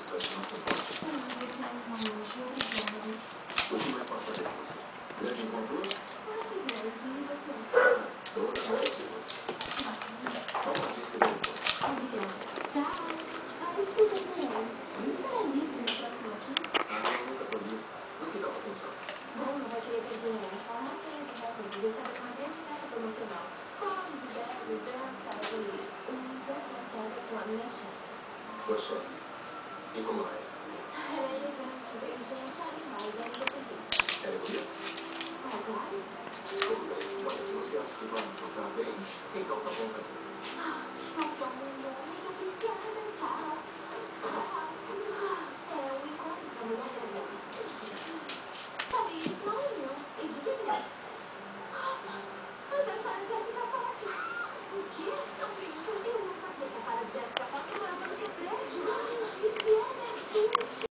faz o nosso encontro. O que mais posso fazer por você? Grande encontro? Toda noite. Vamos aqui se ver depois. Tchau. Escuta, Guilherme. Você está livre no próximo aqui? Eu nunca tô livre. Do que dá pra pensar? Bom, não vai querer ter dinheiro. Falar assim, recordes. Ele está com uma grande festa promocional. Comes, bebes, dança e tantas férias com a minha chefe. Sua chefe. E como ela é? Ela é elegante, inteligente, animal e independente. Ela é bonita? Ah, claro. Tudo bem. Olha, se você acha que vamos tocar bem, então tá bom pra mim. Nossa, amor.